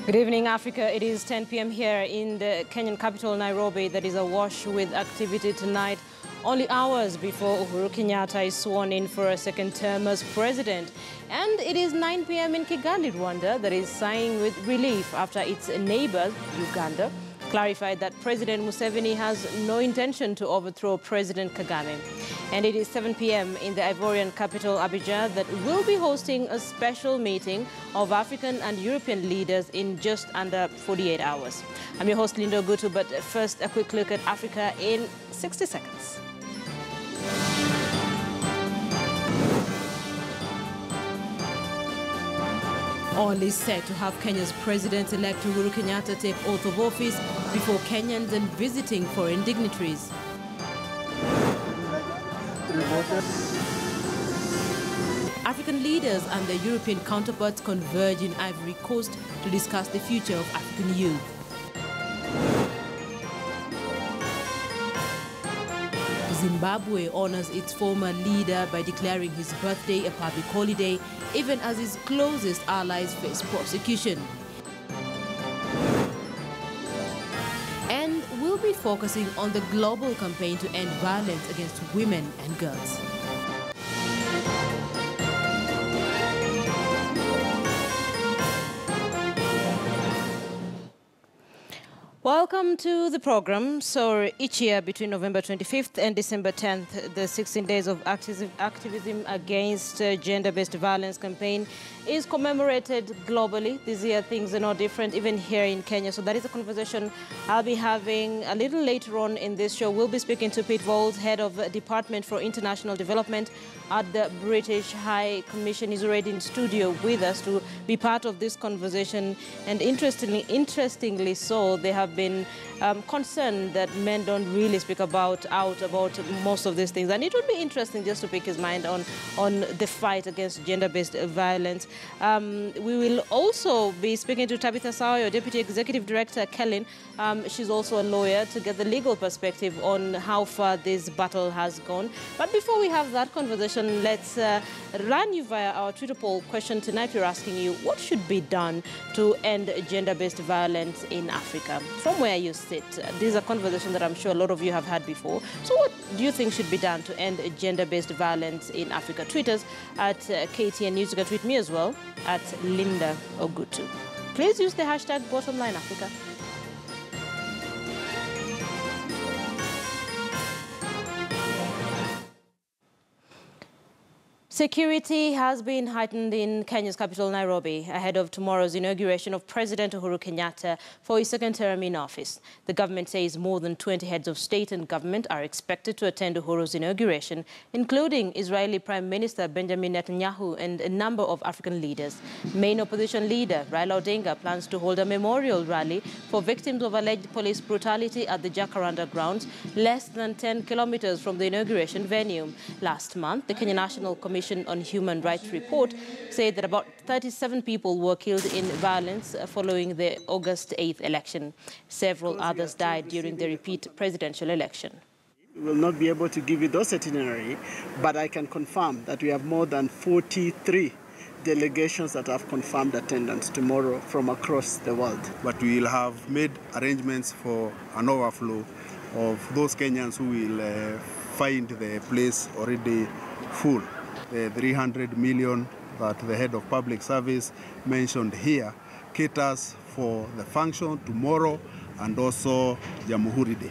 Good evening, Africa. It is 10 p.m. here in the Kenyan capital, Nairobi. That is awash with activity tonight, only hours before Uhuru Kenyatta is sworn in for a second term as president. And it is 9 p.m. in Kigali, Rwanda, that is sighing with relief after its neighbor, Uganda, clarified that President Museveni has no intention to overthrow President Kagame. And it is 7 p.m. in the Ivorian capital, Abidjan, that will be hosting a special meeting of African and European leaders in just under 48 hours. I'm your host, Linda Gutu, but first a quick look at Africa in 60 seconds. All is set to have Kenya's President-elect Uhuru Kenyatta take oath of office before Kenyans and visiting foreign dignitaries. African leaders and their European counterparts converge in Ivory Coast to discuss the future of African youth. Zimbabwe honors its former leader by declaring his birthday a public holiday, even as his closest allies face prosecution. And we'll be focusing on the global campaign to end violence against women and girls. Welcome to the program. So each year between November 25th and December 10th, the 16 days of activism against gender-based violence campaign is commemorated globally. This year things are no different, even here in Kenya. So that is a conversation I'll be having a little later on in this show. We'll be speaking to Pete Voles, head of Department for International Development at the British High Commission. He's already in studio with us to be part of this conversation. And interestingly so, they have been concerned that men don't really speak out about most of these things. And it would be interesting just to pick his mind on the fight against gender-based violence. We will also be speaking to Tabitha Sayo, Deputy Executive Director, Kellen. She's also a lawyer, to get the legal perspective on how far this battle has gone. But before we have that conversation, let's run you via our Twitter poll question tonight. We're asking you, what should be done to end gender-based violence in Africa? From where you sit, this is a conversation that I'm sure a lot of you have had before. So what do you think should be done to end gender-based violence in Africa? Tweet us at KTN News. You can tweet me as well at Linda Ogutu. Please use the hashtag Bottomline Africa. Security has been heightened in Kenya's capital, Nairobi, ahead of tomorrow's inauguration of President Uhuru Kenyatta for his second term in office. The government says more than 20 heads of state and government are expected to attend Uhuru's inauguration, including Israeli Prime Minister Benjamin Netanyahu and a number of African leaders. Main opposition leader Raila Odinga plans to hold a memorial rally for victims of alleged police brutality at the Jacaranda grounds, less than 10 kilometers from the inauguration venue. Last month, the Kenya National Commission on Human Rights report said that about 37 people were killed in violence following the August 8th election. Several others died during the repeat presidential election. We will not be able to give you those itinerary, but I can confirm that we have more than 43 delegations that have confirmed attendance tomorrow from across the world. But we will have made arrangements for an overflow of those Kenyans who will find the place already full. The 300 million that the head of public service mentioned here caters for the function tomorrow and also Jamhuri Day.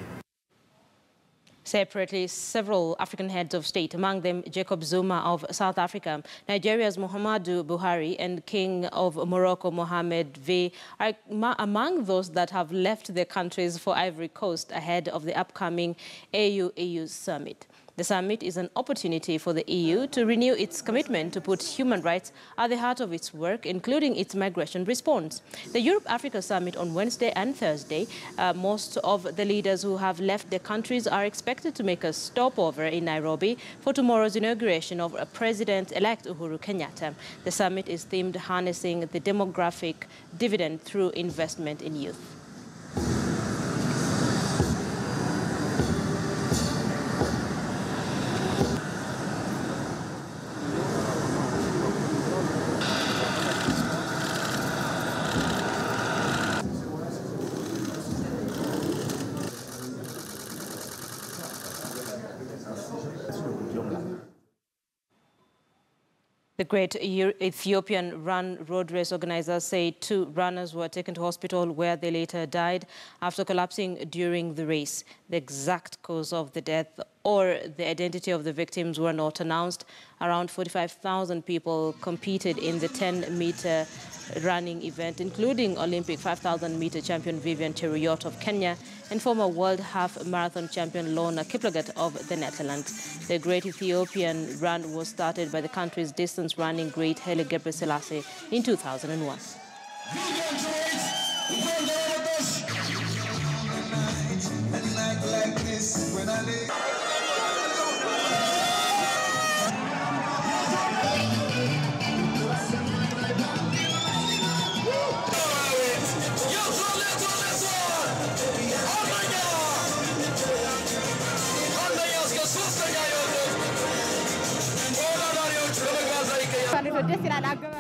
Separately, several African heads of state, among them Jacob Zuma of South Africa, Nigeria's Muhammadu Buhari, and King of Morocco Mohammed V, are among those that have left their countries for Ivory Coast ahead of the upcoming AU-EU summit. The summit is an opportunity for the EU to renew its commitment to put human rights at the heart of its work, including its migration response. The Europe-Africa summit on Wednesday and Thursday, most of the leaders who have left their countries are expected to make a stopover in Nairobi for tomorrow's inauguration of President-elect Uhuru Kenyatta. The summit is themed harnessing the demographic dividend through investment in youth. longer. The Great Ethiopian Run road race organizers say 2 runners were taken to hospital where they later died after collapsing during the race. The exact cause of the death or the identity of the victims were not announced. Around 45,000 people competed in the 10-meter running event, including Olympic 5,000-meter champion Vivian Cheruiyot of Kenya and former world half-marathon champion Lorna Kiplagat of the Netherlands. The Great Ethiopian Run was started by the country's distance-running great Haile Gebrselassie in 2001.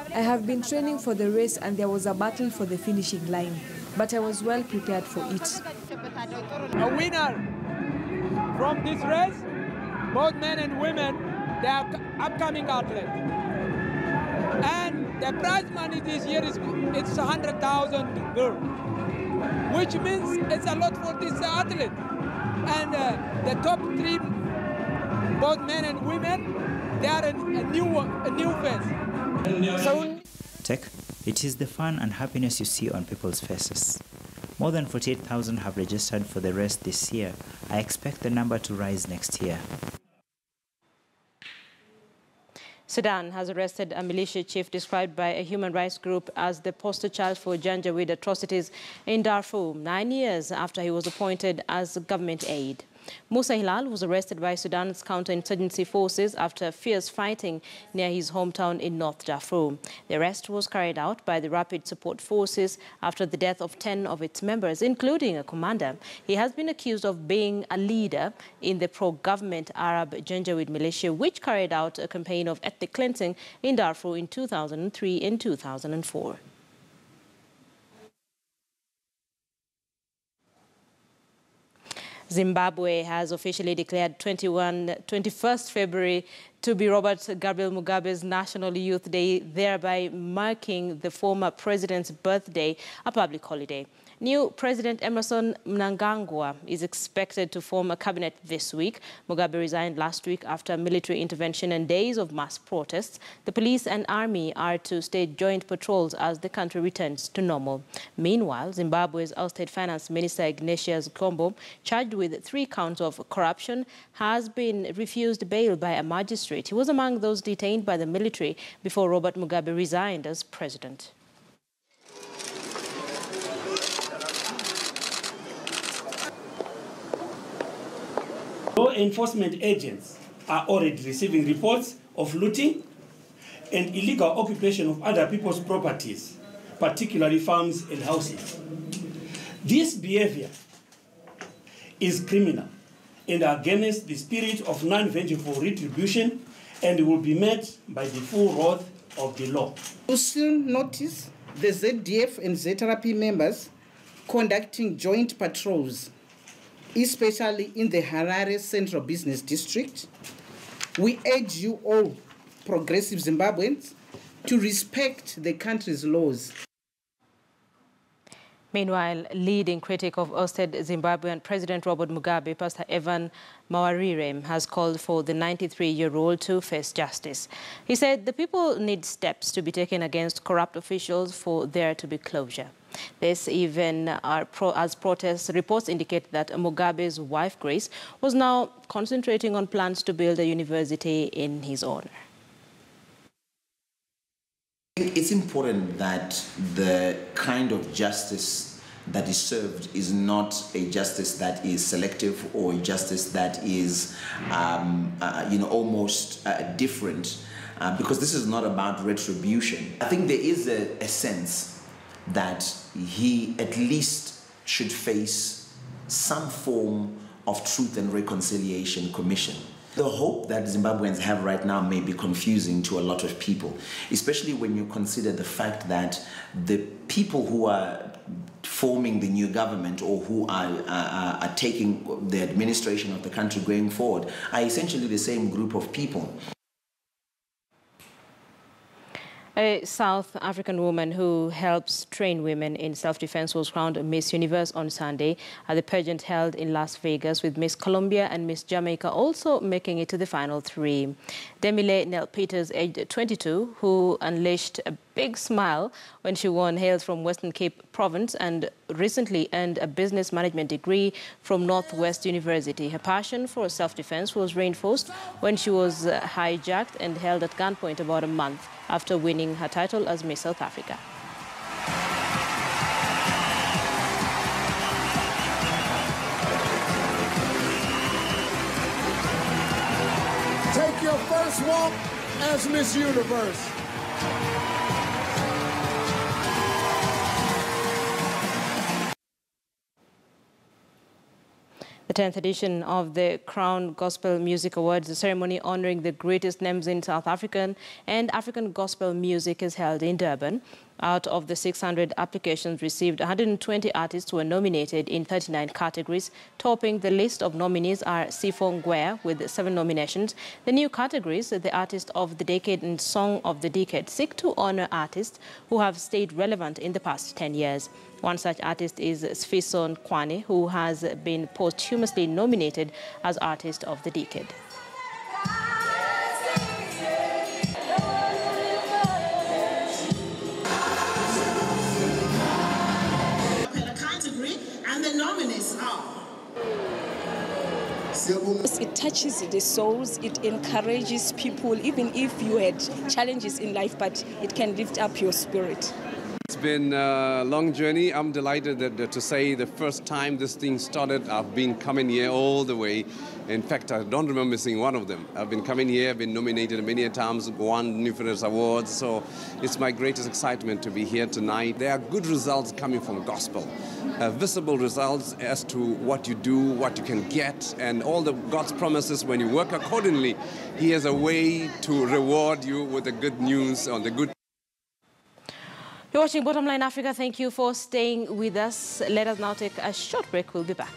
I have been training for the race and there was a battle for the finishing line, but I was well prepared for it. A winner from this race, both men and women, they are upcoming athletes. And the prize money this year is it's 100,000 girls, which means it's a lot for this athlete. And the top 3, both men and women, they are a new face. Tech, it is the fun and happiness you see on people's faces. More than 48,000 have registered for the race this year. I expect the number to rise next year. Sudan has arrested a militia chief described by a human rights group as the poster child for Janjaweed atrocities in Darfur, 9 years after he was appointed as government aide. Musa Hilal was arrested by Sudan's counterinsurgency forces after fierce fighting near his hometown in North Darfur. The arrest was carried out by the Rapid Support Forces after the death of 10 of its members, including a commander. He has been accused of being a leader in the pro-government Arab Janjaweed militia, which carried out a campaign of ethnic cleansing in Darfur in 2003 and 2004. Zimbabwe has officially declared 21st February to be Robert Gabriel Mugabe's National Youth Day, thereby marking the former president's birthday, a public holiday. New President Emerson Mnangagwa is expected to form a cabinet this week. Mugabe resigned last week after military intervention and days of mass protests. The police and army are to stage joint patrols as the country returns to normal. Meanwhile, Zimbabwe's ousted Finance Minister Ignatius Kombo, charged with 3 counts of corruption, has been refused bail by a magistrate. He was among those detained by the military before Robert Mugabe resigned as president. Law enforcement agents are already receiving reports of looting and illegal occupation of other people's properties, particularly farms and houses. This behavior is criminal and against the spirit of non-vengeful retribution and will be met by the full wrath of the law. You soon notice the ZDF and ZRP members conducting joint patrols, especially in the Harare Central Business District. We urge you all, progressive Zimbabweans, to respect the country's laws. Meanwhile, leading critic of ousted Zimbabwean President Robert Mugabe, Pastor Evan Mawarire, has called for the 93-year-old to face justice. He said the people need steps to be taken against corrupt officials for there to be closure. This even as protest reports indicate that Mugabe's wife, Grace, was now concentrating on plans to build a university in his honor. It's important that the kind of justice that is served is not a justice that is selective or a justice that is, almost different, because this is not about retribution. I think there is a sense that he at least should face some form of Truth and Reconciliation Commission. The hope that Zimbabweans have right now may be confusing to a lot of people, especially when you consider the fact that the people who are forming the new government or who are taking the administration of the country going forward are essentially the same group of people. A South African woman who helps train women in self-defense was crowned Miss Universe on Sunday at the pageant held in Las Vegas, with Miss Colombia and Miss Jamaica also making it to the final three. Demile Nell Peters, aged 22, who unleashed a big smile when she won, hails from Western Cape Province and recently earned a business management degree from Northwest University. Her passion for self-defense was reinforced when she was hijacked and held at gunpoint about a month after winning her title as Miss South Africa. Take your first walk as Miss Universe. The 10th edition of the Crown Gospel Music Awards, the ceremony honoring the greatest names in South African and African gospel music, is held in Durban. Out of the 600 applications received, 120 artists were nominated in 39 categories. Topping the list of nominees are Sifo Ngwea with 7 nominations. The new categories, the Artist of the Decade and Song of the Decade, seek to honor artists who have stayed relevant in the past 10 years. One such artist is Sfiso Nkwane, who has been posthumously nominated as Artist of the Decade. And the nominees are... It touches the souls, it encourages people, even if you had challenges in life, but it can lift up your spirit. It's been a long journey. I'm delighted to say the first time this thing started, I've been coming here all the way. In fact, I don't remember missing one of them. I've been coming here, I've been nominated many times, won numerous awards. So it's my greatest excitement to be here tonight. There are good results coming from gospel, visible results as to what you do, what you can get, and all the God's promises. When you work accordingly, He has a way to reward you with the good news on the good. You're watching Bottomline Africa. Thank you for staying with us. Let us now take a short break. We'll be back.